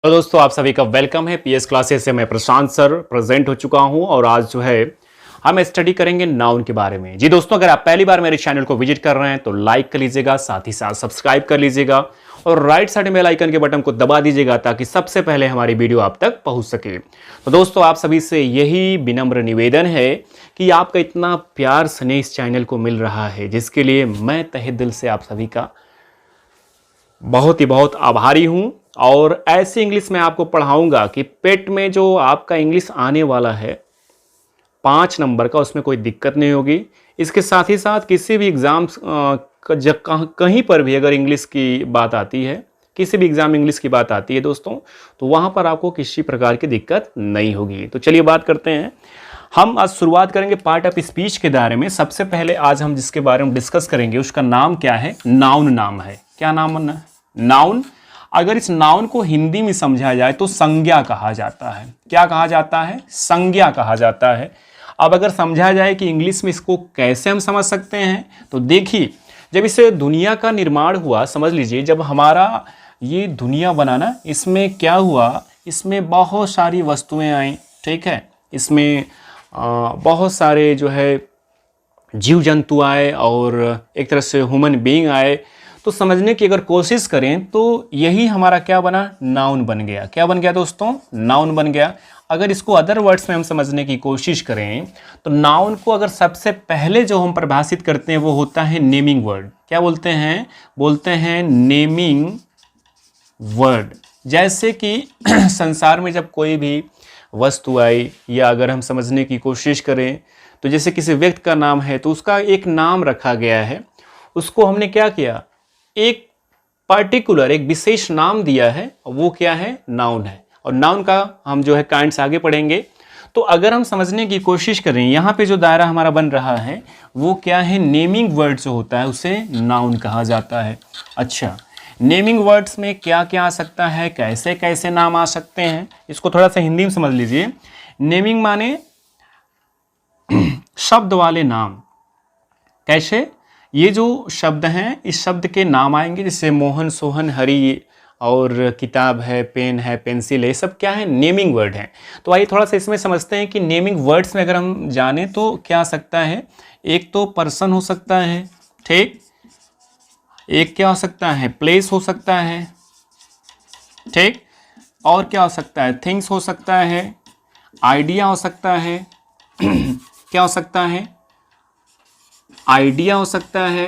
तो दोस्तों आप सभी का वेलकम है। पीएस क्लासेस से मैं प्रशांत सर प्रेजेंट हो चुका हूं और आज जो है हम स्टडी करेंगे नाउन के बारे में। जी दोस्तों, अगर आप पहली बार मेरे चैनल को विजिट कर रहे हैं तो लाइक कर लीजिएगा, साथ ही साथ सब्सक्राइब कर लीजिएगा और राइट साइड बेल आइकन के बटन को दबा दीजिएगा ताकि सबसे पहले हमारी वीडियो आप तक पहुंच सके। तो दोस्तों आप सभी से यही विनम्र निवेदन है कि आपका इतना प्यार स्नेह इस चैनल को मिल रहा है, जिसके लिए मैं तहे दिल से आप सभी का बहुत ही बहुत आभारी हूं। और ऐसी इंग्लिश मैं आपको पढ़ाऊंगा कि पेट में जो आपका इंग्लिश आने वाला है 5 नंबर का, उसमें कोई दिक्कत नहीं होगी। इसके साथ ही साथ किसी भी एग्ज़ाम कहीं पर भी अगर इंग्लिश की बात आती है, किसी भी एग्ज़ाम इंग्लिश की बात आती है दोस्तों, तो वहाँ पर आपको किसी प्रकार की दिक्कत नहीं होगी। तो चलिए बात करते हैं। हम आज शुरुआत करेंगे पार्ट ऑफ स्पीच के दायरे में। सबसे पहले आज हम जिसके बारे में डिस्कस करेंगे उसका नाम क्या है? नाउन नाम है। क्या नाम है? नाउन। अगर इस नाउन को हिंदी में समझा जाए तो संज्ञा कहा जाता है। क्या कहा जाता है? संज्ञा कहा जाता है। अब अगर समझा जाए कि इंग्लिश में इसको कैसे हम समझ सकते हैं, तो देखिए, जब इसे दुनिया का निर्माण हुआ, समझ लीजिए जब हमारा ये दुनिया बना ना, इसमें क्या हुआ, इसमें बहुत सारी वस्तुएं आई, ठीक है। इसमें बहुत सारे जो है जीव जंतु आए और एक तरह से ह्यूमन बीइंग आए। तो समझने की अगर कोशिश करें तो यही हमारा क्या बना? नाउन बन गया। क्या बन गया दोस्तों? नाउन बन गया। अगर इसको अदर वर्ड्स में हम समझने की कोशिश करें तो नाउन को अगर सबसे पहले जो हम परिभाषित करते हैं वो होता है नेमिंग वर्ड। क्या बोलते हैं? बोलते हैं नेमिंग वर्ड। जैसे कि संसार में जब कोई भी वस्तु आई, या अगर हम समझने की कोशिश करें तो जैसे किसी व्यक्ति का नाम है तो उसका एक नाम रखा गया है, उसको हमने क्या किया? एक पर्टिकुलर, एक विशेष नाम दिया है, वो क्या है? नाउन है। और नाउन का हम जो है काइंड्स आगे पढ़ेंगे। तो अगर हम समझने की कोशिश करें, यहाँ पे जो दायरा हमारा बन रहा है वो क्या है? नेमिंग वर्ड जो होता है उसे नाउन कहा जाता है। अच्छा, नेमिंग वर्ड्स में क्या क्या आ सकता है, कैसे कैसे नाम आ सकते हैं, इसको थोड़ा सा हिंदी में समझ लीजिए। नेमिंग माने शब्द वाले नाम। कैसे? ये जो शब्द हैं, इस शब्द के नाम आएंगे, जैसे मोहन, सोहन, हरी, और किताब है, पेन है, पेंसिल है, ये सब क्या है? नेमिंग वर्ड हैं। तो आइए थोड़ा सा इसमें समझते हैं कि नेमिंग वर्ड्स में अगर हम जाने तो क्या आ सकता है। एक तो पर्सन हो सकता है, ठीक। एक क्या हो सकता है? प्लेस हो सकता है, ठीक। और क्या हो सकता है? थिंग्स हो सकता है, आइडिया हो सकता है क्या हो सकता है? आइडिया हो सकता है।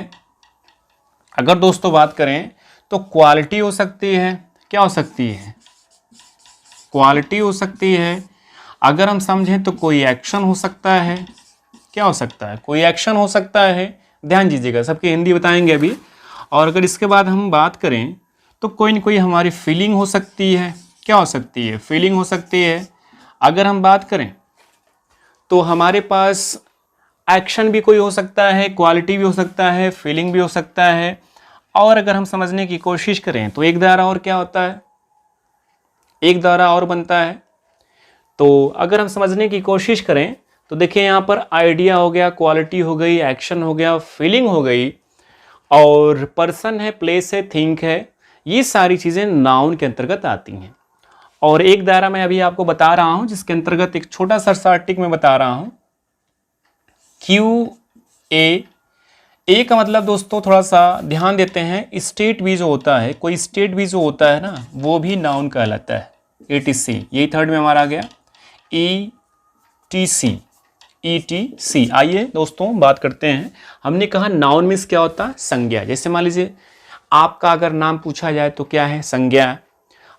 अगर दोस्तों बात करें तो क्वालिटी हो सकती है। क्या हो सकती है? क्वालिटी हो सकती है। अगर हम समझें तो कोई एक्शन हो सकता है। क्या हो सकता है? कोई एक्शन हो सकता है। ध्यान दीजिएगा, सबकी हिंदी बताएंगे अभी। और अगर इसके बाद हम बात करें तो कोई ना कोई हमारी फीलिंग हो सकती है। क्या हो सकती है? फीलिंग हो सकती है। अगर हम बात करें तो हमारे पास एक्शन भी कोई हो सकता है, क्वालिटी भी हो सकता है, फीलिंग भी हो सकता है। और अगर हम समझने की कोशिश करें तो एक दायरा और क्या होता है? एक दायरा और बनता है। तो अगर हम समझने की कोशिश करें तो देखिए, यहाँ पर आइडिया हो गया, क्वालिटी हो गई, एक्शन हो गया, फीलिंग हो गई, और पर्सन है, प्लेस है, थिंक है। ये सारी चीज़ें नाउन के अंतर्गत आती हैं। और एक दायरा मैं अभी आपको बता रहा हूँ जिसके अंतर्गत एक छोटा सा सर्टिक में बता रहा हूँ। QA। ए का मतलब दोस्तों थोड़ा सा ध्यान देते हैं, स्टेट भी जो होता है, कोई स्टेट भी जो होता है ना, वो भी नाउन कहलाता है। ETC, यही थर्ड में हमारा आ गया। ETC। आइए दोस्तों बात करते हैं। हमने कहा नाउन मीन्स क्या होता है? संज्ञा। जैसे मान लीजिए आपका अगर नाम पूछा जाए तो क्या है? संज्ञा।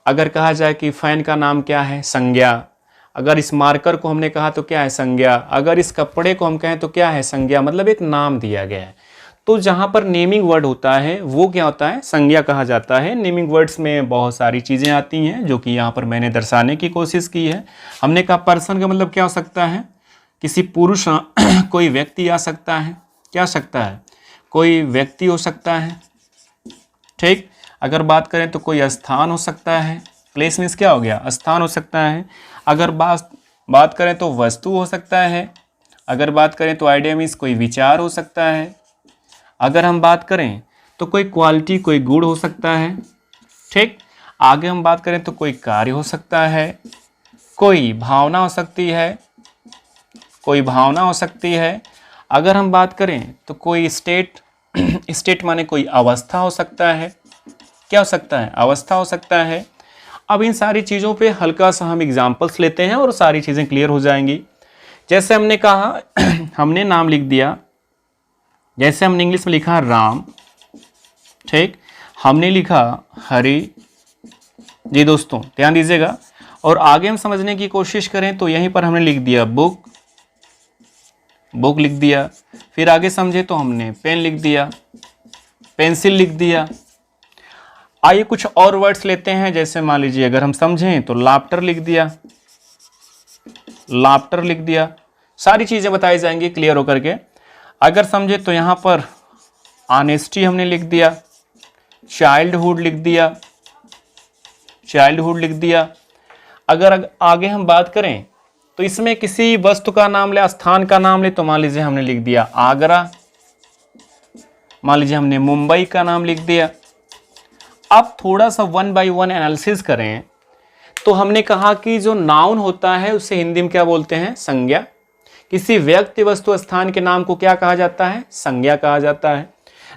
अगर कहा जाए कि फैन का नाम क्या है? संज्ञा। अगर इस मार्कर को हमने कहा तो क्या है? संज्ञा। अगर इस कपड़े को हम कहें तो क्या है? संज्ञा। मतलब एक नाम दिया गया है। तो जहाँ पर नेमिंग वर्ड होता है वो क्या होता है? संज्ञा कहा जाता है। नेमिंग वर्ड्स में बहुत सारी चीज़ें आती हैं जो कि यहाँ पर मैंने दर्शाने की कोशिश की है। हमने कहा पर्सन का मतलब क्या हो सकता है? किसी पुरुष कोई व्यक्ति आ सकता है। क्या सकता है? कोई व्यक्ति हो सकता है, ठीक। अगर बात करें तो कोई स्थान हो सकता है। प्लेस मीन्स क्या हो गया? स्थान हो सकता है। अगर बात करें तो वस्तु हो सकता है। अगर बात करें तो आइडिया मीन्स कोई विचार हो सकता है। अगर हम बात करें तो कोई क्वालिटी, कोई गुण हो सकता है, ठीक। आगे हम बात करें तो कोई कार्य हो सकता है, कोई भावना हो सकती है, कोई भावना हो सकती है। अगर हम बात करें तो कोई स्टेट, स्टेट माने कोई अवस्था हो सकता है। क्या हो सकता है? अवस्था हो सकता है। अब इन सारी चीज़ों पे हल्का सा हम एग्जाम्पल्स लेते हैं और सारी चीज़ें क्लियर हो जाएंगी। जैसे हमने कहा हमने नाम लिख दिया, जैसे हमने इंग्लिश में लिखा राम, ठीक, हमने लिखा हरि। जी दोस्तों ध्यान दीजिएगा। और आगे हम समझने की कोशिश करें तो यहीं पर हमने लिख दिया बुक, बुक लिख दिया। फिर आगे समझे तो हमने पेन लिख दिया, पेंसिल लिख दिया। आइए कुछ और वर्ड्स लेते हैं। जैसे मान लीजिए अगर हम समझें तो लाफ्टर लिख दिया, लाफ्टर लिख दिया। सारी चीज़ें बताई जाएंगी क्लियर होकर के। अगर समझे तो यहाँ पर ऑनेस्टी हमने लिख दिया, चाइल्डहुड लिख दिया, चाइल्डहुड लिख दिया। अगर आगे हम बात करें तो इसमें किसी वस्तु का नाम ले, स्थान का नाम ले, तो मान लीजिए हमने लिख दिया आगरा, मान लीजिए हमने मुंबई का नाम लिख दिया। अब थोड़ा सा 1 by 1 एनालिसिस करें तो हमने कहा कि जो नाउन होता है उसे हिंदी में क्या बोलते हैं? संज्ञा। किसी व्यक्ति, वस्तु, स्थान के नाम को क्या कहा जाता है? संज्ञा कहा जाता है।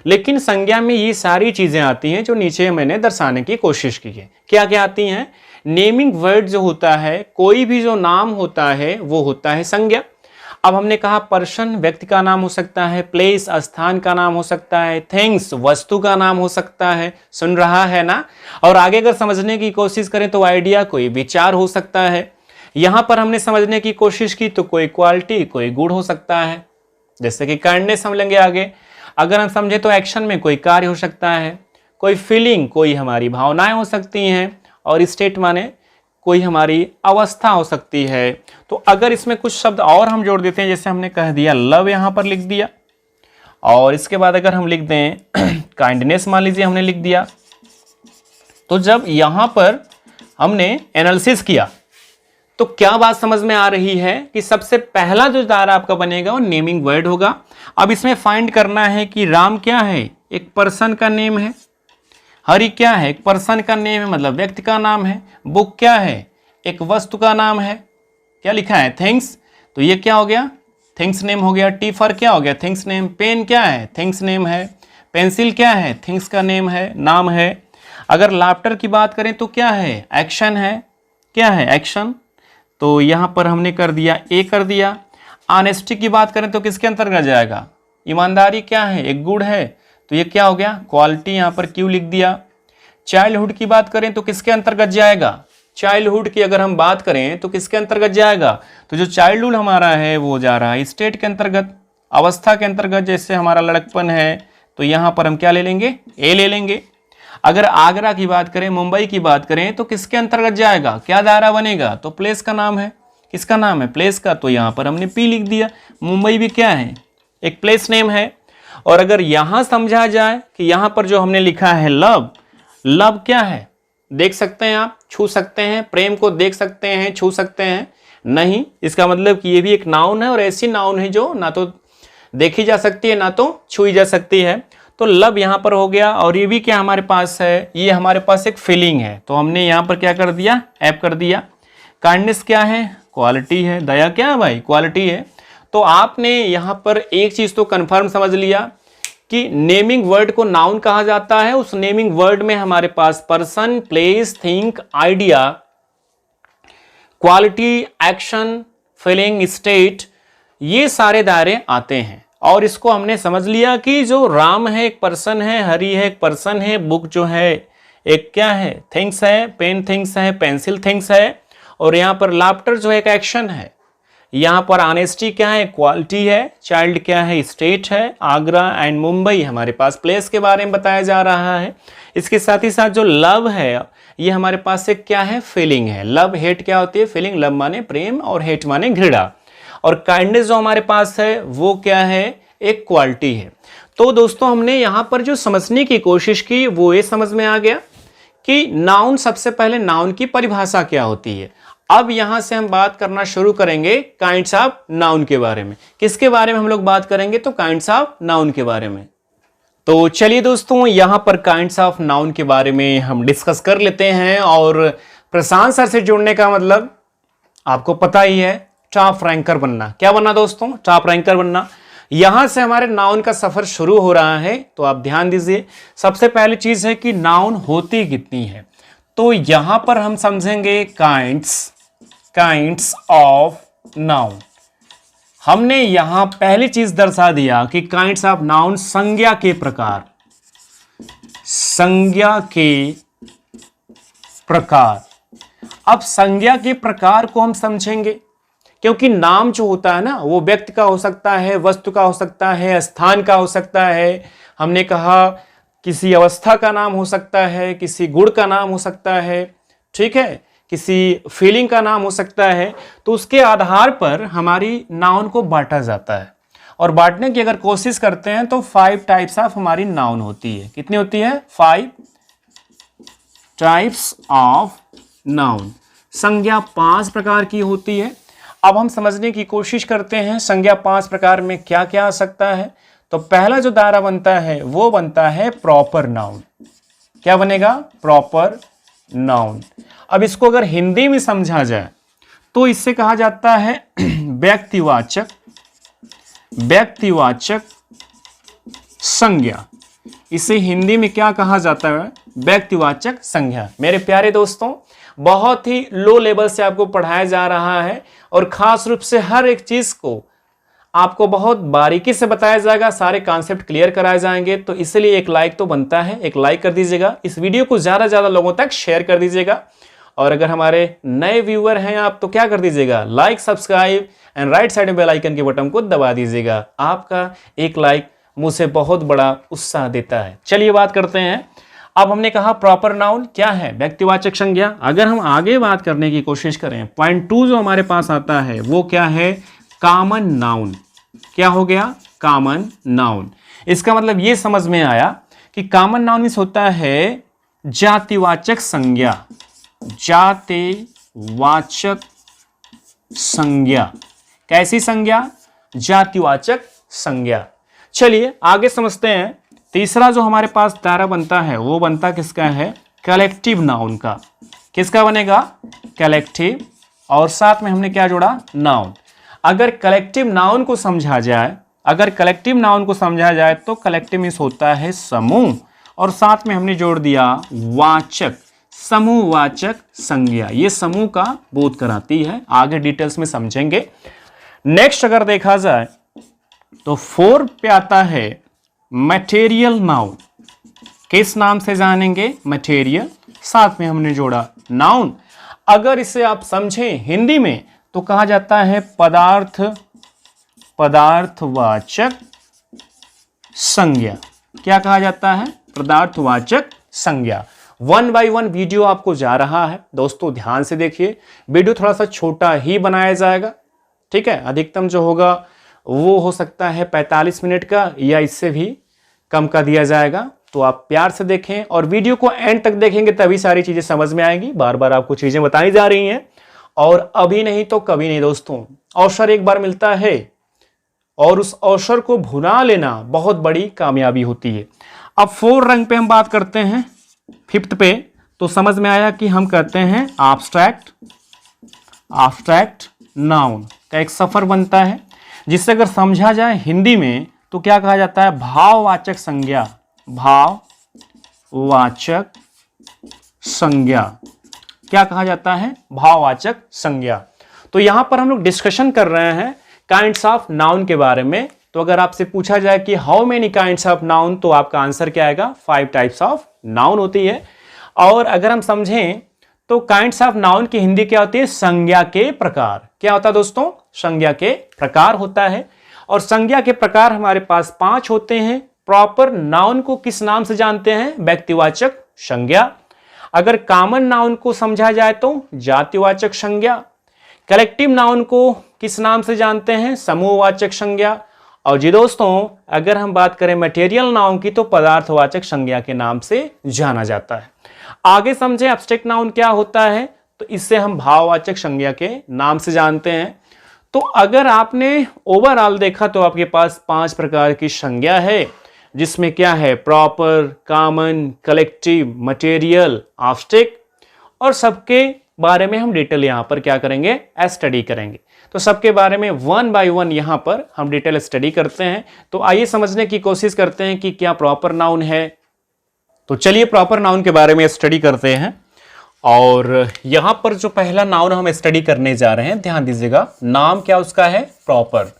लेकिन संज्ञा में ये सारी चीजें आती हैं जो नीचे मैंने दर्शाने की कोशिश की है। क्या क्या आती हैं? नेमिंग वर्ड जो होता है, कोई भी जो नाम होता है वो होता है संज्ञा। अब हमने कहा पर्सन व्यक्ति का नाम हो सकता है, प्लेस स्थान का नाम हो सकता है, थिंग्स वस्तु का नाम हो सकता है। सुन रहा है ना? और आगे अगर समझने की कोशिश करें तो आइडिया कोई विचार हो सकता है। यहां पर हमने समझने की कोशिश की तो कोई क्वालिटी, कोई गुण हो सकता है। जैसे कि काइंडनेस हम लेंगे आगे। अगर हम समझे तो एक्शन में कोई कार्य हो सकता है, कोई फीलिंग, कोई हमारी भावनाएं हो सकती हैं, और स्टेट माने कोई हमारी अवस्था हो सकती है। तो अगर इसमें कुछ शब्द और हम जोड़ देते हैं, जैसे हमने कह दिया लव यहां पर लिख दिया, और इसके बाद अगर हम लिख दें काइंडनेस मान लीजिए हमने लिख दिया, तो जब यहां पर हमने एनालिसिस किया तो क्या बात समझ में आ रही है कि सबसे पहला जो दायरा आपका बनेगा वो नेमिंग वर्ड होगा। अब इसमें फाइंड करना है कि राम क्या है? एक पर्सन का नेम है। हरि क्या है? एक पर्सन का नेम है, मतलब व्यक्ति का नाम है। बुक क्या है? एक वस्तु का नाम है। क्या लिखा है? थिंग्स। तो ये क्या हो गया? थिंग्स नेम हो गया। टी फॉर क्या हो गया? Things name. पेन क्या है? थिंग्स नेम है। पेंसिल क्या है? थिंग्स का नेम है, नाम है। अगर लाफ्टर की बात करें तो क्या है? एक्शन है। क्या है? एक्शन। तो यहां पर हमने कर दिया, ए कर दिया। ऑनेस्टी की बात करें तो किसके अंतर्गत जाएगा? ईमानदारी क्या है? एक गुण है, तो ये क्या हो गया? क्वालिटी। यहां पर क्यू लिख दिया। चाइल्डहुड की बात करें तो किसके अंतर्गत जाएगा? चाइल्डहुड की अगर हम बात करें तो किसके अंतर्गत जाएगा? तो जो चाइल्डहुड हमारा है वो जा रहा है स्टेट के अंतर्गत, अवस्था के अंतर्गत। जैसे हमारा लड़कपन है तो यहां पर हम क्या ले लेंगे? ए ले लेंगे। अगर आगरा की बात करें, मुंबई की बात करें तो किसके अंतर्गत जाएगा? क्या दायरा बनेगा? तो प्लेस का नाम है। किसका नाम है? प्लेस का। तो यहां पर हमने पी लिख दिया। मुंबई भी क्या है? एक प्लेस नेम है। और अगर यहां समझा जाए कि यहां पर जो हमने लिखा है लव, लव क्या है? देख सकते हैं आप, छू सकते हैं, प्रेम को देख सकते हैं, छू सकते हैं? नहीं। इसका मतलब कि ये भी एक नाउन है, और ऐसी नाउन है जो ना तो देखी जा सकती है ना तो छुई जा सकती है। तो लव यहां पर हो गया। और ये भी क्या हमारे पास है? ये हमारे पास एक फीलिंग है, तो हमने यहां पर क्या कर दिया? ऐप कर दिया। काइंडनेस क्या है? क्वालिटी है। दया क्या है भाई? क्वालिटी है। तो आपने यहां पर एक चीज तो कंफर्म समझ लिया कि नेमिंग वर्ड को नाउन कहा जाता है। उस नेमिंग वर्ड में हमारे पास person, place, thing, idea, quality, action, feeling, state, ये सारे दायरे आते हैं। और इसको हमने समझ लिया कि जो राम है एक पर्सन है, हरि है एक पर्सन है, बुक जो है एक क्या है? थिंग्स है, पेन थिंग्स है, पेंसिल थिंग्स है, और यहां पर लाफ्टर जो है एक एक्शन है। यहां पर ऑनेस्टी क्या है? क्वालिटी है। चाइल्ड क्या है? स्टेट है। आगरा एंड मुंबई हमारे पास प्लेस के बारे में बताया जा रहा है। इसके साथ ही साथ जो लव है ये हमारे पास एक क्या है? फीलिंग है। लव हेट क्या होती है? फीलिंग। लव माने प्रेम और हेट माने घृणा। और काइंडनेस जो हमारे पास है वो क्या है? एक क्वालिटी है। तो दोस्तों हमने यहां पर जो समझने की कोशिश की वो ये समझ में आ गया कि नाउन, सबसे पहले नाउन की परिभाषा क्या होती है। अब यहां से हम बात करना शुरू करेंगे काइंड्स ऑफ नाउन के बारे में। किसके बारे में हम लोग बात करेंगे? तो काइंड्स ऑफ नाउन के बारे में। तो चलिए दोस्तों, यहां पर काइंड्स ऑफ नाउन के बारे में हम डिस्कस कर लेते हैं। और प्रशांत सर से जुड़ने का मतलब आपको पता ही है, टॉप रैंकर बनना। क्या बनना दोस्तों? टॉप रैंकर बनना। यहां से हमारे नाउन का सफर शुरू हो रहा है। तो आप ध्यान दीजिए, सबसे पहली चीज है कि नाउन होती कितनी है। तो यहां पर हम समझेंगे काइंड्स ऑफ नाउन। हमने यहां पहली चीज दर्शा दिया कि काइंड्स ऑफ नाउन संज्ञा के प्रकार। अब संज्ञा के प्रकार को हम समझेंगे, क्योंकि नाम जो होता है ना, वो व्यक्ति का हो सकता है, वस्तु का हो सकता है, स्थान का हो सकता है। हमने कहा किसी अवस्था का नाम हो सकता है, किसी गुण का नाम हो सकता है, ठीक है, किसी फीलिंग का नाम हो सकता है। तो उसके आधार पर हमारी नाउन को बांटा जाता है। और बांटने की अगर कोशिश करते हैं तो 5 टाइप्स ऑफ हमारी नाउन होती है। कितनी होती है? 5 टाइप्स ऑफ नाउन। संज्ञा 5 प्रकार की होती है। अब हम समझने की कोशिश करते हैं संज्ञा 5 प्रकार में क्या क्या आ सकता है। तो पहला जो दायरा बनता है वो बनता है प्रॉपर नाउन। क्या बनेगा? Proper noun. अब इसको अगर हिंदी में समझा जाए तो इससे कहा जाता है व्यक्तिवाचक संज्ञा। इसे हिंदी में क्या कहा जाता है? व्यक्तिवाचक संज्ञा। मेरे प्यारे दोस्तों, बहुत ही लो लेवल से आपको पढ़ाया जा रहा है और खास रूप से हर एक चीज को आपको बहुत बारीकी से बताया जाएगा, सारे कॉन्सेप्ट क्लियर कराए जाएंगे। तो इसलिए एक लाइक तो बनता है, एक लाइक कर दीजिएगा, इस वीडियो को ज्यादा ज्यादा लोगों तक शेयर कर दीजिएगा। और अगर हमारे नए व्यूअर हैं आप, तो क्या कर दीजिएगा? Like, subscribe and right side में बेल आइकन के बटन को दबा दीजिएगा। आपका एक लाइक मुझे बहुत बड़ा उत्साह देता है। चलिए बात करते हैं। अब हमने कहा प्रॉपर नाउन क्या है? व्यक्तिवाचक संज्ञा। अगर हम आगे बात करने की कोशिश करें, पॉइंट 2 जो हमारे पास आता है वो क्या है? Common noun. क्या हो गया? Common noun. इसका मतलब ये समझ में आया कि कॉमन नाउन मींस होता है जातिवाचक संज्ञा। जातिवाचक संज्ञा। कैसी संज्ञा? जातिवाचक संज्ञा। चलिए आगे समझते हैं। तीसरा जो हमारे पास दायरा बनता है वो बनता किसका है? कलेक्टिव नाउन का। किसका बनेगा? कलेक्टिव। और साथ में हमने क्या जोड़ा? नाउन। अगर कलेक्टिव नाउन को समझा जाए तो कलेक्टिव मींस होता है समूह, और साथ में हमने जोड़ दिया वाचक, समूहवाचक संज्ञा। ये समूह का बोध कराती है। आगे डिटेल्स में समझेंगे। नेक्स्ट अगर देखा जाए तो 4 पे आता है मटेरियल नाउन। किस नाम से जानेंगे? मटेरियल। साथ में हमने जोड़ा नाउन। अगर इसे आप समझें हिंदी में तो कहा जाता है पदार्थवाचक संज्ञा। क्या कहा जाता है? पदार्थवाचक संज्ञा। 1 बाय 1 वीडियो आपको जा रहा है दोस्तों, ध्यान से देखिए। वीडियो थोड़ा सा छोटा ही बनाया जाएगा, ठीक है। अधिकतम जो होगा वो हो सकता है 45 मिनट का, या इससे भी कम का दिया जाएगा। तो आप प्यार से देखें और वीडियो को एंड तक देखेंगे, तभी सारी चीजें समझ में आएंगी। बार बार आपको चीजें बताई जा रही हैं, और अभी नहीं तो कभी नहीं दोस्तों। अवसर एक बार मिलता है और उस अवसर को भुला लेना बहुत बड़ी कामयाबी होती है। अब 4 रंग पे हम बात करते हैं। 5th पे तो समझ में आया कि हम कहते हैं एब्स्ट्रैक्ट नाउन का एक सफर बनता है, जिससे अगर समझा जाए हिंदी में तो क्या कहा जाता है? भाववाचक संज्ञा। भाववाचक संज्ञा। क्या कहा जाता है? भाववाचक संज्ञा। तो यहां पर हम लोग डिस्कशन कर रहे हैं काइंड्स ऑफ नाउन के बारे में। तो अगर आपसे पूछा जाए कि how many kinds of noun, तो आपका आंसर क्या आएगा? 5 टाइप्स ऑफ नाउन होती है। और अगर हम समझें तो काइंड्स ऑफ नाउन की हिंदी क्या होती है? संज्ञा के प्रकार। क्या होता है दोस्तों? संज्ञा के प्रकार होता है। और संज्ञा के प्रकार हमारे पास 5 होते हैं। प्रॉपर नाउन को किस नाम से जानते हैं? व्यक्तिवाचक संज्ञा। अगर कॉमन नाउन को समझा जाए तो जातिवाचक संज्ञा। कलेक्टिव नाउन को किस नाम से जानते हैं? समूहवाचक संज्ञा। और जी दोस्तों, अगर हम बात करें मटेरियल नाउन की तो पदार्थवाचक संज्ञा के नाम से जाना जाता है। आगे समझें एब्स्ट्रैक्ट नाउन क्या होता है, तो इससे हम भाववाचक संज्ञा के नाम से जानते हैं। तो अगर आपने ओवरऑल देखा तो आपके पास 5 प्रकार की संज्ञा है, जिसमें क्या है, प्रॉपर, कॉमन, कलेक्टिव, मटेरियल, ऑब्स्टेक, और सबके बारे में हम डिटेल यहां पर क्या करेंगे, स्टडी करेंगे। तो सबके बारे में वन बाय वन यहां पर हम डिटेल स्टडी करते हैं। तो आइए समझने की कोशिश करते हैं कि क्या प्रॉपर नाउन है। तो चलिए प्रॉपर नाउन के बारे में स्टडी करते हैं। और यहां पर जो पहला नाउन हम स्टडी करने जा रहे हैं, ध्यान दीजिएगा, नाम क्या उसका है, प्रॉपर।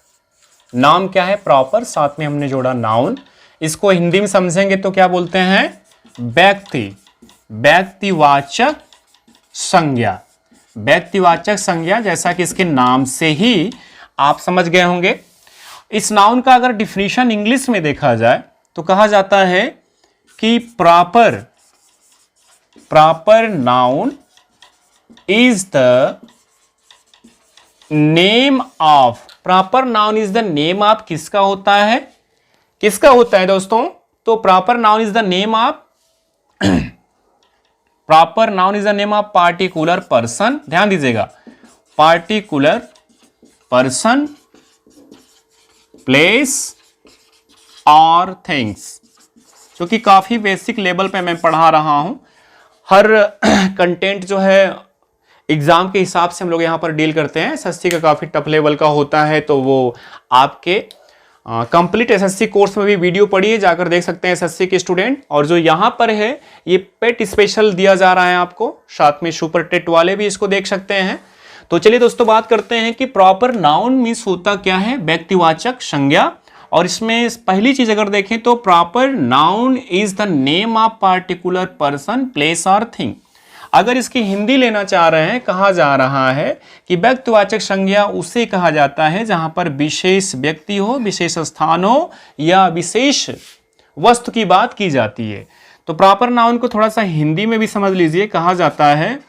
नाम क्या है, प्रॉपर, साथ में हमने जोड़ा नाउन। इसको हिंदी में समझेंगे तो क्या बोलते हैं, व्यक्ति, व्यक्तिवाचक संज्ञा, व्यक्तिवाचक संज्ञा, जैसा कि इसके नाम से ही आप समझ गए होंगे। इस नाउन का अगर डिफिनीशन इंग्लिश में देखा जाए तो कहा जाता है कि proper noun is the name of, proper noun is the name of, किसका होता है, किसका होता है दोस्तों, तो proper noun is the name of, proper noun is the name of particular person, ध्यान दीजिएगा, पार्टिकुलर पर्सन, प्लेस और थिंग्स, जो कि काफी बेसिक लेवल पे मैं पढ़ा रहा हूं। हर कंटेंट जो है एग्जाम के हिसाब से हम लोग यहाँ पर डील करते हैं। एसएससी का काफी टफ लेवल का होता है, तो वो आपके कंप्लीट एसएससी कोर्स में भी वीडियो पढ़िए, जाकर देख सकते हैं एसएससी के स्टूडेंट। और जो यहाँ पर है ये पेट स्पेशल दिया जा रहा है आपको, साथ में सुपर टेट वाले भी इसको देख सकते हैं। तो चलिए दोस्तों बात करते हैं कि प्रॉपर नाउन मीन्स होता क्या है, व्यक्तिवाचक संज्ञा। और इसमें पहली चीज अगर देखें तो proper noun is the name of particular person, place और थिंग। अगर इसकी हिंदी लेना चाह रहे हैं, कहा जा रहा है कि व्यक्तिवाचक संज्ञा उसे कहा जाता है जहां पर विशेष व्यक्ति हो, विशेष स्थान हो या विशेष वस्तु की बात की जाती है। तो प्रॉपर नाउन को थोड़ा सा हिंदी में भी समझ लीजिए, कहा जाता है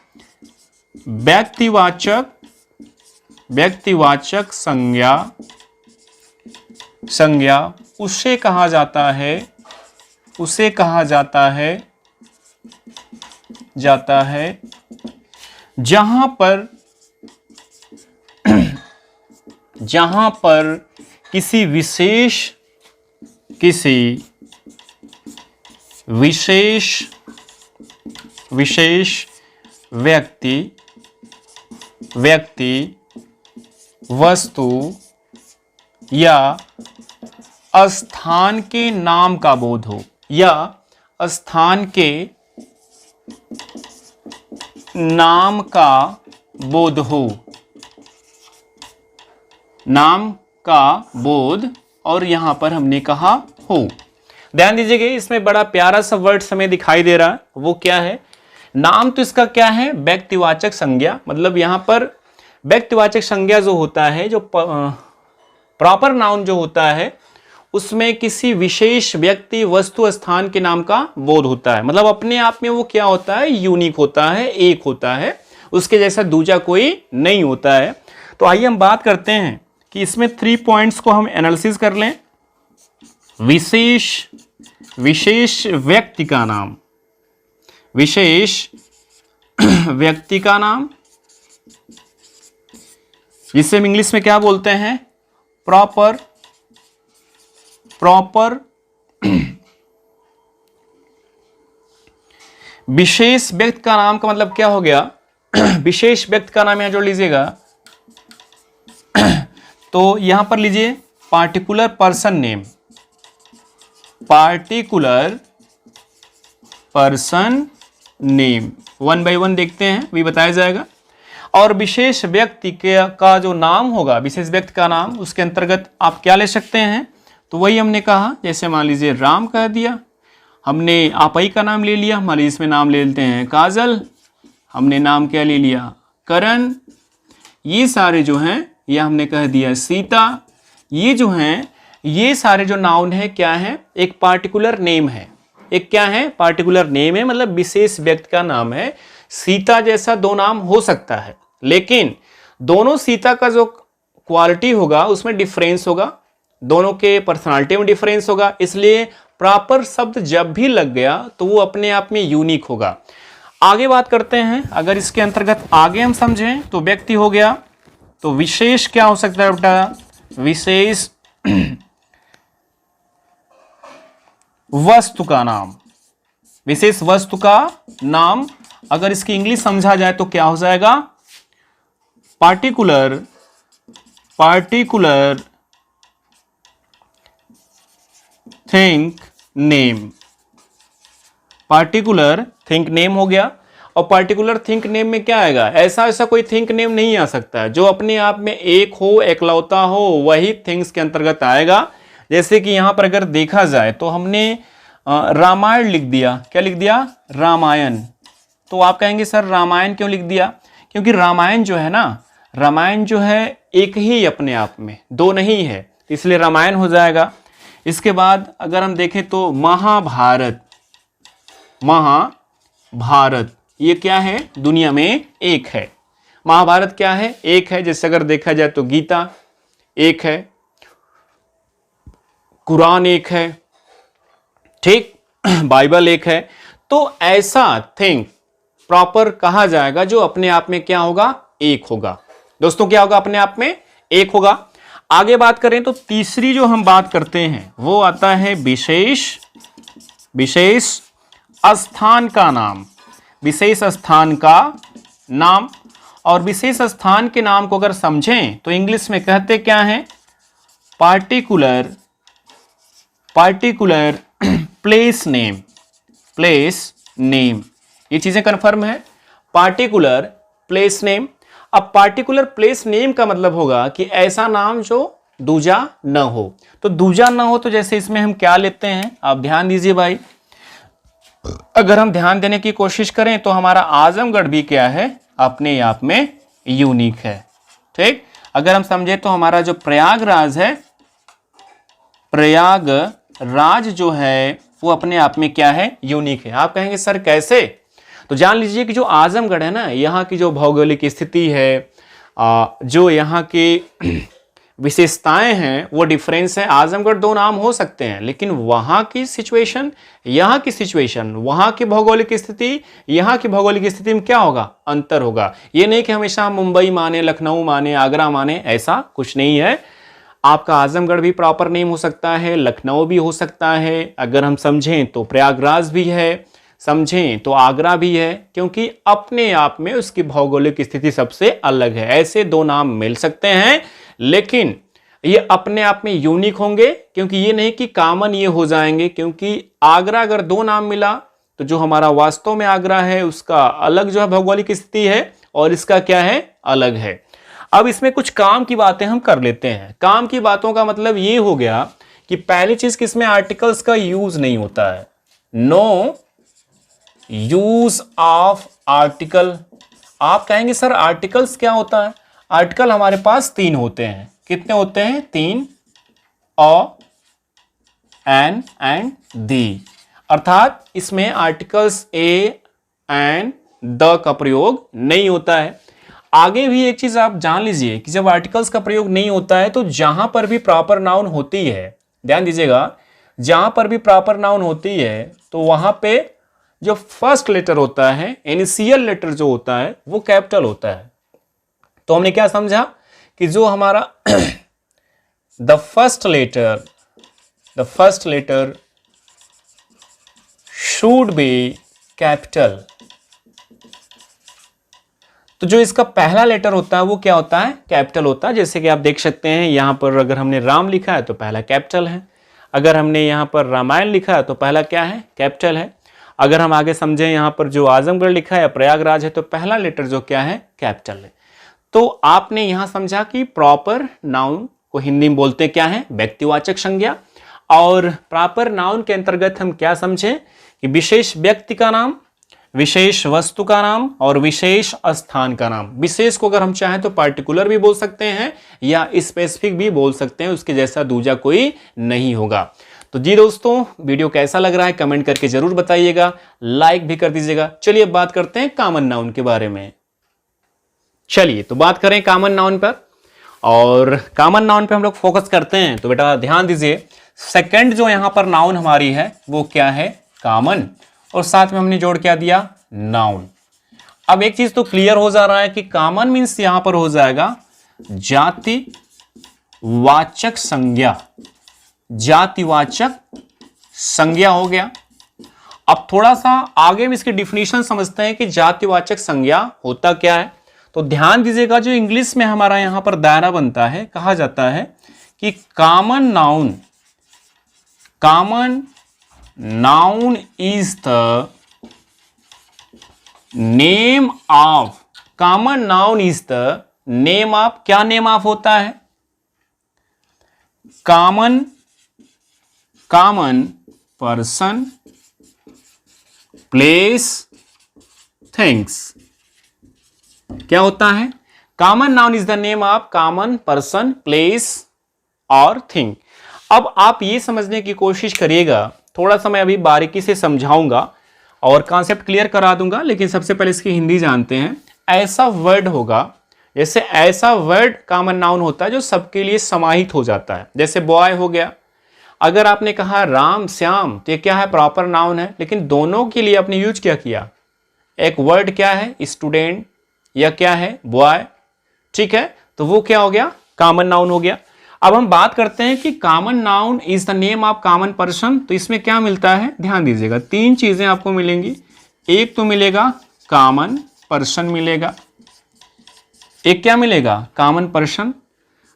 व्यक्तिवाचक संज्ञा उसे कहा जाता है जहां पर किसी विशेष व्यक्ति, वस्तु या स्थान के नाम का बोध हो, या स्थान के नाम का बोध हो, नाम का बोध, और यहां पर हमने कहा हो। ध्यान दीजिएगा, इसमें बड़ा प्यारा सा वर्ड हमें दिखाई दे रहा है, वो क्या है, नाम तो इसका क्या है, व्यक्तिवाचक संज्ञा। मतलब यहां पर व्यक्तिवाचक संज्ञा जो होता है, जो प्रॉपर नाउन जो होता है, उसमें किसी विशेष व्यक्ति, वस्तु, स्थान के नाम का बोध होता है। मतलब अपने आप में वो क्या होता है, यूनिक होता है, एक होता है, उसके जैसा दूसरा कोई नहीं होता है। तो आइए हम बात करते हैं कि इसमें 3 पॉइंट्स को हम एनालिसिस कर लें। विशेष व्यक्ति का नाम, विशेष व्यक्ति का नाम, जिसे हम इंग्लिश में क्या बोलते हैं, प्रॉपर विशेष व्यक्ति का नाम का मतलब क्या हो गया, विशेष व्यक्ति का नाम यहां जोड़ लीजिएगा। तो यहां पर लीजिए particular person name, particular person name, one by one देखते हैं, भी बताया जाएगा। और विशेष व्यक्ति का जो नाम होगा, विशेष व्यक्ति का नाम, उसके अंतर्गत आप क्या ले सकते हैं, तो वही हमने कहा, जैसे मान लीजिए राम कह दिया, हमने आपई का नाम ले लिया, मान लीजिए इसमें नाम ले लेते हैं काजल, हमने नाम क्या ले लिया, करण, ये सारे जो हैं, या हमने कह दिया सीता, ये जो हैं, ये सारे जो नाउन है क्या है, एक पार्टिकुलर नेम है, एक क्या है, पार्टिकुलर नेम है, मतलब विशेष व्यक्ति का नाम है। सीता जैसा 2 नाम हो सकता है, लेकिन दोनों सीता का जो क्वालिटी होगा उसमें डिफरेंस होगा, दोनों के पर्सनालिटी में डिफरेंस होगा, इसलिए प्रॉपर शब्द जब भी लग गया तो वो अपने आप में यूनिक होगा। आगे बात करते हैं, अगर इसके अंतर्गत आगे हम समझें तो व्यक्ति हो गया, तो विशेष क्या हो सकता है बेटा, विशेष वस्तु का नाम, विशेष वस्तु का नाम। अगर इसकी इंग्लिश समझा जाए तो क्या हो जाएगा? Particular thing name. Particular think name हो गया। और पार्टिकुलर थिंक नेम में क्या आएगा? ऐसा कोई थिंक नेम नहीं आ सकता है जो अपने आप में एक हो, एकलौता हो, वही थिंग्स के अंतर्गत आएगा। जैसे कि यहां पर अगर देखा जाए तो हमने रामायण लिख दिया। क्या लिख दिया? रामायण। तो आप कहेंगे सर रामायण क्यों लिख दिया? क्योंकि रामायण जो है ना, रामायण जो है एक ही अपने आप में, दो नहीं है, इसलिए रामायण हो जाएगा। इसके बाद अगर हम देखें तो महाभारत, महाभारत ये क्या है? दुनिया में एक है। महाभारत क्या है? एक है। जैसे अगर देखा जाए तो गीता एक है, कुरान एक है, ठीक, बाइबल एक है। तो ऐसा थिंग प्रॉपर कहा जाएगा जो अपने आप में क्या होगा? एक होगा। दोस्तों क्या होगा? अपने आप में एक होगा। आगे बात करें तो तीसरी जो हम बात करते हैं वो आता है विशेष स्थान का नाम। विशेष स्थान का नाम। और विशेष स्थान के नाम को अगर समझें तो इंग्लिश में कहते क्या हैं? Particular place name. ये चीजें कंफर्म है। Particular place name. अब पार्टिकुलर प्लेस नेम का मतलब होगा कि ऐसा नाम जो दूजा न हो। तो दूजा न हो तो जैसे इसमें हम क्या लेते हैं? आप ध्यान दीजिए भाई, अगर हम ध्यान देने की कोशिश करें तो हमारा आजमगढ़ भी क्या है? अपने आप में यूनिक है, ठीक। अगर हम समझे तो हमारा जो प्रयागराज है, प्रयागराज जो है वो अपने आप में क्या है? यूनिक है। आप कहेंगे सर कैसे? तो जान लीजिए कि जो आजमगढ़ है ना, यहाँ की जो भौगोलिक स्थिति है, जो यहाँ की विशेषताएं हैं वो डिफरेंस है। आजमगढ़ दो नाम हो सकते हैं लेकिन वहाँ की सिचुएशन, यहाँ की सिचुएशन, वहाँ की भौगोलिक स्थिति, यहाँ की भौगोलिक स्थिति में क्या होगा? अंतर होगा। ये नहीं कि हमेशा मुंबई माने, लखनऊ माने, आगरा माने, ऐसा कुछ नहीं है। आपका आजमगढ़ भी प्रॉपर नेम हो सकता है, लखनऊ भी हो सकता है, अगर हम समझें तो प्रयागराज भी है, समझें तो आगरा भी है, क्योंकि अपने आप में उसकी भौगोलिक स्थिति सबसे अलग है। ऐसे दो नाम मिल सकते हैं लेकिन ये अपने आप में यूनिक होंगे, क्योंकि ये नहीं कि कॉमन ये हो जाएंगे। क्योंकि आगरा अगर दो नाम मिला तो जो हमारा वास्तव में आगरा है उसका अलग जो है भौगोलिक स्थिति है और इसका क्या है? अलग है। अब इसमें कुछ काम की बातें हम कर लेते हैं। काम की बातों का मतलब ये हो गया कि पहली चीज कि इसमें आर्टिकल्स का यूज नहीं होता है। No use of article. आप कहेंगे सर आर्टिकल्स क्या होता है? आर्टिकल हमारे पास तीन होते हैं। कितने होते हैं? तीन। अ, एन एंड दी। अर्थात इसमें आर्टिकल्स ए एंड द का प्रयोग नहीं होता है। आगे भी एक चीज आप जान लीजिए कि जब आर्टिकल्स का प्रयोग नहीं होता है तो जहां पर भी प्रॉपर नाउन होती है, ध्यान दीजिएगा, जहां पर भी प्रॉपर नाउन होती है तो वहां पे जो फर्स्ट लेटर होता है, इनिशियल लेटर जो होता है वो कैपिटल होता है। तो हमने क्या समझा कि जो हमारा the first letter should be capital. तो जो इसका पहला लेटर होता है वो क्या होता है? कैपिटल होता है। जैसे कि आप देख सकते हैं यहां पर अगर हमने राम लिखा है तो पहला कैपिटल है, अगर हमने यहां पर रामायण लिखा है तो पहला क्या है? कैपिटल है। अगर हम आगे समझें यहां पर जो आजमगढ़ लिखा है, प्रयागराज है, तो पहला लेटर जो क्या है? कैपिटल है। तो आपने यहां समझा कि प्रॉपर नाउन को हिंदी में बोलते क्या है? व्यक्तिवाचक संज्ञा। और प्रॉपर नाउन के अंतर्गत हम क्या समझें कि विशेष व्यक्ति का नाम, विशेष वस्तु का नाम और विशेष स्थान का नाम। विशेष को अगर हम चाहें तो पार्टिकुलर भी बोल सकते हैं या स्पेसिफिक भी बोल सकते हैं, उसके जैसा दूजा कोई नहीं होगा। तो जी दोस्तों, वीडियो कैसा लग रहा है कमेंट करके जरूर बताइएगा, लाइक भी कर दीजिएगा। चलिए अब बात करते हैं कॉमन नाउन के बारे में। चलिए तो बात करें कॉमन नाउन पर, और कॉमन नाउन पे हम लोग फोकस करते हैं। तो बेटा ध्यान दीजिए, सेकंड जो यहां पर नाउन हमारी है वो क्या है? कॉमन। और साथ में हमने जोड़ क्या दिया? नाउन। अब एक चीज तो क्लियर हो जा रहा है कि कॉमन मीन्स यहां पर हो जाएगा जातिवाचक संज्ञा, जातिवाचक संज्ञा हो गया। अब थोड़ा सा आगे में इसकी डिफिनीशन समझते हैं कि जातिवाचक संज्ञा होता क्या है। तो ध्यान दीजिएगा, जो इंग्लिश में हमारा यहां पर दायरा बनता है, कहा जाता है कि common noun is the name of, common noun is the name of, क्या नेम ऑफ होता है? Common person, place, things. क्या होता है? Common noun is the name of common person, place और थिंग। अब आप ये समझने की कोशिश करिएगा, थोड़ा सा मैं अभी बारीकी से समझाऊंगा और कॉन्सेप्ट क्लियर करा दूंगा, लेकिन सबसे पहले इसकी हिंदी जानते हैं। ऐसा वर्ड होगा, जैसे ऐसा वर्ड कॉमन नाउन होता है जो सबके लिए समाहित हो जाता है। जैसे बॉय हो गया, अगर आपने कहा राम श्याम, तो ये क्या है? प्रॉपर नाउन है, लेकिन दोनों के लिए आपने यूज क्या किया? एक वर्ड क्या है? स्टूडेंट, या क्या है? बॉय। ठीक है, तो वो क्या हो गया? कॉमन नाउन हो गया। अब हम बात करते हैं कि common noun is the name of common person. तो इसमें क्या मिलता है? ध्यान दीजिएगा, तीन चीजें आपको मिलेंगी। एक तो मिलेगा कॉमन पर्सन मिलेगा, एक क्या मिलेगा? Common person.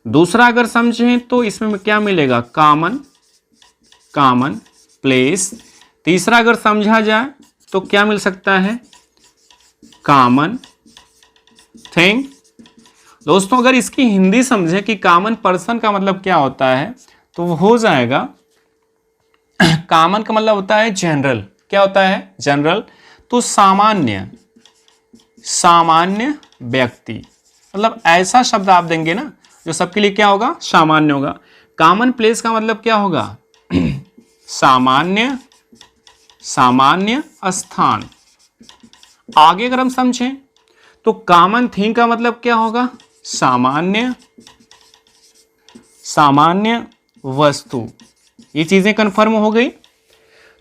दूसरा अगर समझें तो इसमें क्या मिलेगा? Common place. तीसरा अगर समझा जाए तो क्या मिल सकता है? Common thing. दोस्तों अगर इसकी हिंदी समझे कि कॉमन पर्सन का मतलब क्या होता है, तो वो हो जाएगा, कॉमन का मतलब होता है जनरल। क्या होता है? जनरल। तो सामान्य व्यक्ति, मतलब ऐसा शब्द आप देंगे ना जो सबके लिए क्या होगा? सामान्य होगा। कॉमन प्लेस का मतलब क्या होगा? सामान्य स्थान। आगे अगर हम समझें तो कॉमन थिंग का मतलब क्या होगा? सामान्य वस्तु। ये चीजें कंफर्म हो गई।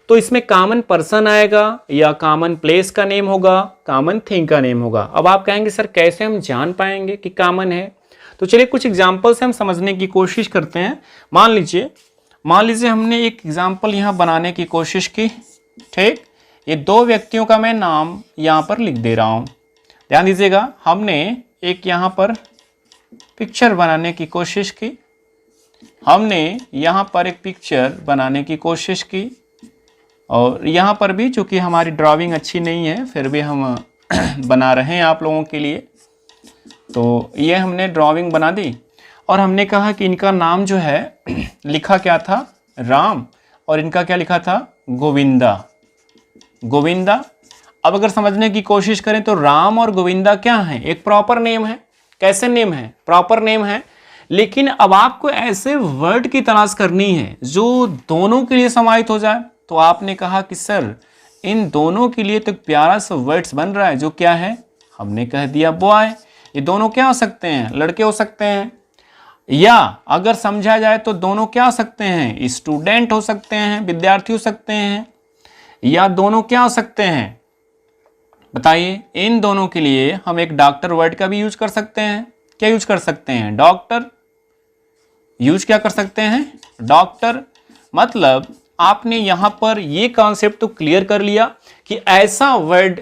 तो इसमें कॉमन पर्सन आएगा, या कॉमन प्लेस का नेम होगा, कॉमन थिंग का नेम होगा। अब आप कहेंगे सर कैसे हम जान पाएंगे कि कॉमन है? तो चलिए कुछ एग्जांपल से हम समझने की कोशिश करते हैं। मान लीजिए हमने एक एग्जांपल यहाँ बनाने की कोशिश की। ठीक, ये दो व्यक्तियों का मैं नाम यहाँ पर लिख दे रहा हूँ। ध्यान दीजिएगा, हमने एक यहाँ पर पिक्चर बनाने की कोशिश की, और यहाँ पर भी चूंकि हमारी ड्राइंग अच्छी नहीं है, फिर भी हम बना रहे हैं आप लोगों के लिए। तो ये हमने ड्राइंग बना दी और हमने कहा कि इनका नाम जो है लिखा क्या था? राम, और इनका क्या लिखा था? गोविंदा। अब अगर समझने की कोशिश करें तो राम और गोविंदा क्या है? एक प्रॉपर नेम है। कैसे नेम है? प्रॉपर नेम है। लेकिन अब आपको ऐसे वर्ड की तलाश करनी है जो दोनों के लिए समाहित हो जाए। तो आपने कहा कि सर इन दोनों के लिए तो प्यारा सा वर्ड्स बन रहा है, जो क्या है? हमने कह दिया बॉय। ये दोनों क्या हो सकते हैं? लड़के हो सकते हैं। या अगर समझा जाए तो दोनों क्या हो सकते हैं? स्टूडेंट हो सकते हैं, विद्यार्थी हो सकते हैं। या दोनों क्या हो सकते हैं? बताइए। इन दोनों के लिए हम एक डॉक्टर वर्ड का भी यूज कर सकते हैं। क्या यूज कर सकते हैं? डॉक्टर यूज क्या कर सकते हैं? डॉक्टर। मतलब आपने यहां पर ये कॉन्सेप्ट तो क्लियर कर लिया कि ऐसा वर्ड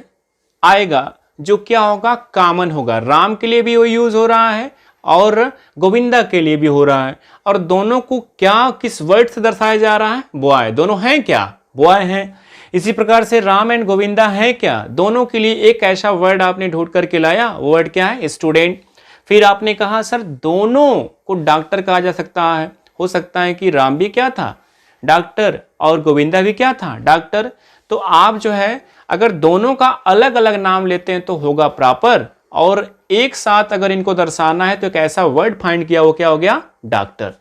आएगा जो क्या होगा? कॉमन होगा। राम के लिए भी वो यूज हो रहा है और गोविंदा के लिए भी हो रहा है, और दोनों को क्या किस वर्ड से दर्शाया जा रहा है? बॉय। दोनों हैं क्या? बॉय हैं। इसी प्रकार से राम एंड गोविंदा है क्या? दोनों के लिए एक ऐसा वर्ड आपने ढूंढ करके लाया, वो वर्ड क्या है? स्टूडेंट। फिर आपने कहा सर दोनों को डॉक्टर कहा जा सकता है। हो सकता है कि राम भी क्या था? डॉक्टर, और गोविंदा भी क्या था? डॉक्टर। तो आप जो है अगर दोनों का अलग अलग नाम लेते हैं तो होगा प्रॉपर, और एक साथ अगर इनको दर्शाना है तो एक ऐसा वर्ड फाइंड किया, वो क्या हो गया? डॉक्टर।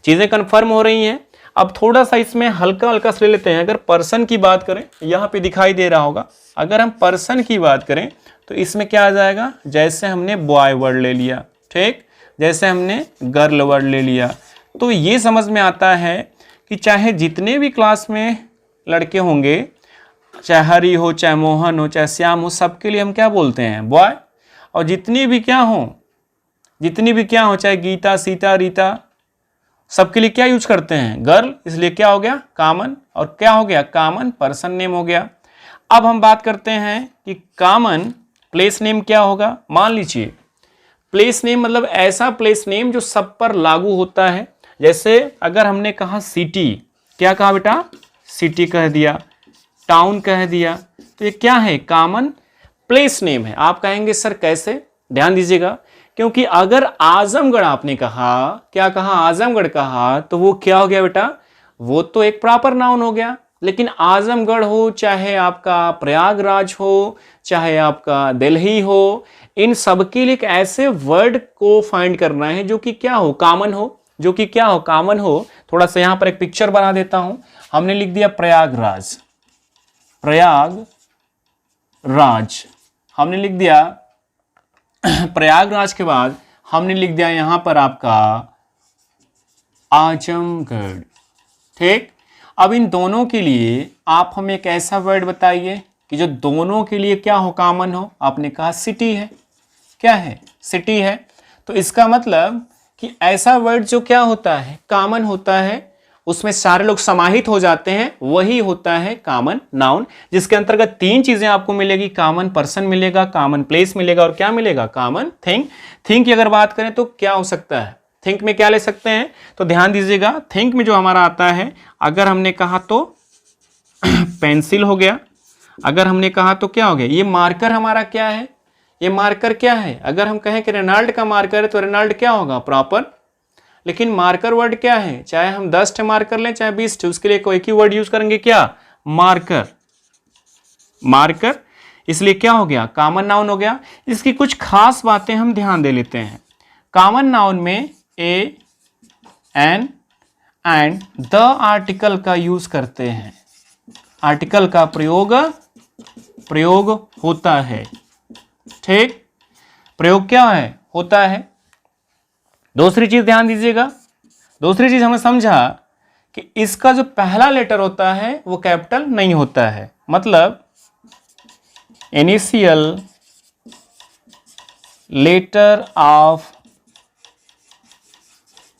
चीजें कंफर्म हो रही हैं। अब थोड़ा सा इसमें हल्का हल्का से ले लेते हैं। अगर पर्सन की बात करें, यहाँ पे दिखाई दे रहा होगा, अगर हम पर्सन की बात करें तो इसमें क्या आ जाएगा? जैसे हमने बॉय वर्ड ले लिया, ठीक, जैसे हमने गर्ल वर्ड ले लिया, तो ये समझ में आता है कि चाहे जितने भी क्लास में लड़के होंगे, चाहे हरी हो, चाहे मोहन हो, चाहे श्याम हो, सबके लिए हम क्या बोलते हैं? बॉय। और जितनी भी क्या हो, चाहे गीता, सीता, रीता, सबके लिए क्या यूज करते हैं, गर्ल, इसलिए क्या हो गया कॉमन, और क्या हो गया कॉमन पर्सन नेम हो गया। अब हम बात करते हैं कि कॉमन प्लेस नेम क्या होगा। मान लीजिए प्लेस नेम मतलब ऐसा प्लेस नेम जो सब पर लागू होता है। जैसे अगर हमने कहा सिटी, क्या कहा बेटा, सिटी कह दिया, टाउन कह दिया, तो ये क्या है, कॉमन प्लेस नेम है। आप कहेंगे सर कैसे, ध्यान दीजिएगा, क्योंकि अगर आजमगढ़ आपने कहा, क्या कहा, आजमगढ़ कहा, तो वो क्या हो गया बेटा, वो तो एक प्रॉपर नाउन हो गया। लेकिन आजमगढ़ हो, चाहे आपका प्रयागराज हो, चाहे आपका दिल्ली हो, इन सब के लिए एक ऐसे वर्ड को फाइंड करना है जो कि क्या हो, कॉमन हो, जो कि क्या हो, कॉमन हो। थोड़ा सा यहां पर एक पिक्चर बना देता हूं। हमने लिख दिया प्रयागराज, प्रयागराज हमने लिख दिया। प्रयागराज के बाद हमने लिख दिया यहां पर आपका आजमगढ़। ठीक, अब इन दोनों के लिए आप हमें एक ऐसा वर्ड बताइए कि जो दोनों के लिए क्या हो, कॉमन हो। आपने कहा सिटी है, क्या है, सिटी है। तो इसका मतलब कि ऐसा वर्ड जो क्या होता है, कॉमन होता है, उसमें सारे लोग समाहित हो जाते हैं, वही होता है कॉमन नाउन, जिसके अंतर्गत तीन चीजें आपको मिलेगी, कॉमन पर्सन मिलेगा, कॉमन प्लेस मिलेगा, और क्या मिलेगा, कॉमन थिंग। थिंग की अगर बात करें तो क्या हो सकता है, थिंक में क्या ले सकते हैं, तो ध्यान दीजिएगा, थिंक में जो हमारा आता है, अगर हमने कहा तो पेंसिल हो गया, अगर हमने कहा तो क्या हो गया, ये मार्कर हमारा क्या है, ये मार्कर क्या है। अगर हम कहें कि रेनाल्ड का मार्कर है तो रेनाल्ड क्या होगा, प्रॉपर। लेकिन मार्कर वर्ड क्या है, चाहे हम 10 मार्कर लें चाहे 20, उसके लिए कोई एक ही वर्ड यूज करेंगे, क्या, मार्कर, मार्कर, इसलिए क्या हो गया, कॉमन नाउन हो गया। इसकी कुछ खास बातें हम ध्यान दे लेते हैं। कॉमन नाउन में ए, एन एंड द आर्टिकल का यूज करते हैं, आर्टिकल का प्रयोग होता है। ठीक, प्रयोग क्या है, होता है। दूसरी चीज ध्यान दीजिएगा, दूसरी चीज हमें समझा कि इसका जो पहला लेटर होता है वो कैपिटल नहीं होता है। मतलब initial letter of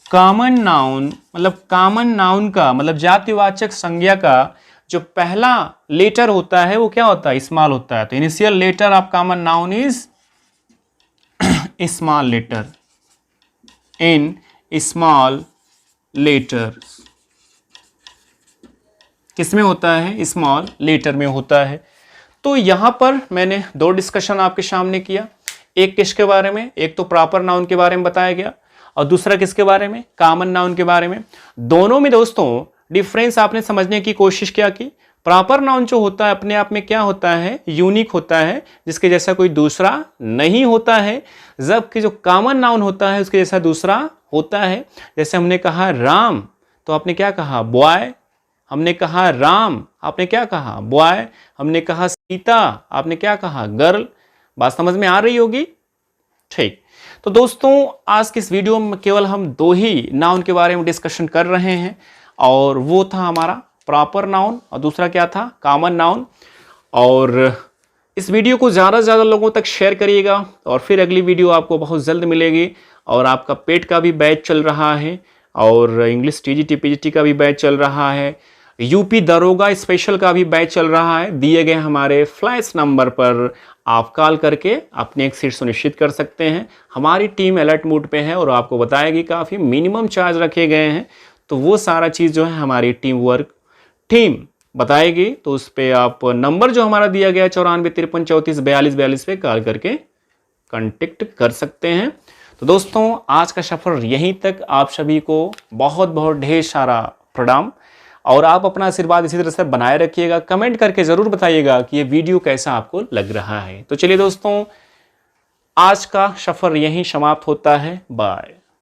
common noun, मतलब कॉमन नाउन का मतलब जातिवाचक संज्ञा का जो पहला लेटर होता है वो क्या होता है, स्मॉल होता है। तो initial letter of common noun is small letter, in small letter. किसमें होता है, स्मॉल लेटर में होता है। तो यहां पर मैंने दो डिस्कशन आपके सामने किया, एक किसके बारे में, एक तो प्रॉपर नाउन के बारे में बताया गया, और दूसरा किसके बारे में, कॉमन नाउन के बारे में। दोनों में दोस्तों डिफरेंस आपने समझने की कोशिश क्या की। प्रॉपर नाउन जो होता है अपने आप में क्या होता है, यूनिक होता है, जिसके जैसा कोई दूसरा नहीं होता है। जबकि जो कॉमन नाउन होता है उसके जैसा दूसरा होता है। जैसे हमने कहा राम, तो आपने क्या कहा, बॉय। हमने कहा राम, आपने क्या कहा, बॉय। हमने कहा सीता, आपने क्या कहा, गर्ल। बात समझ में आ रही होगी। ठीक, तो दोस्तों आज की इस वीडियो में केवल हम दो ही नाउन के बारे में डिस्कशन कर रहे हैं, और वो था हमारा प्रॉपर नाउन और दूसरा क्या था, कॉमन नाउन। और इस वीडियो को ज़्यादा से ज़्यादा लोगों तक शेयर करिएगा, और फिर अगली वीडियो आपको बहुत जल्द मिलेगी। और आपका पेट का भी बैच चल रहा है, और इंग्लिश टीजीटी पीजीटी का भी बैच चल रहा है, यूपी दरोगा स्पेशल का भी बैच चल रहा है। दिए गए हमारे फ्लैश नंबर पर आप कॉल करके अपनी एक सीट सुनिश्चित कर सकते हैं। हमारी टीम अलर्ट मोड पे है और आपको बताएगी, काफ़ी मिनिमम चार्ज रखे गए हैं, तो वो सारा चीज़ जो है हमारी टीम बताएगी। तो उस पर आप नंबर जो हमारा दिया गया 9453344242 पे कॉल करके कांटेक्ट कर सकते हैं। तो दोस्तों आज का सफ़र यहीं तक। आप सभी को बहुत बहुत ढेर सारा प्रणाम, और आप अपना आशीर्वाद इसी तरह से बनाए रखिएगा। कमेंट करके ज़रूर बताइएगा कि ये वीडियो कैसा आपको लग रहा है। तो चलिए दोस्तों आज का सफ़र यहीं समाप्त होता है। बाय।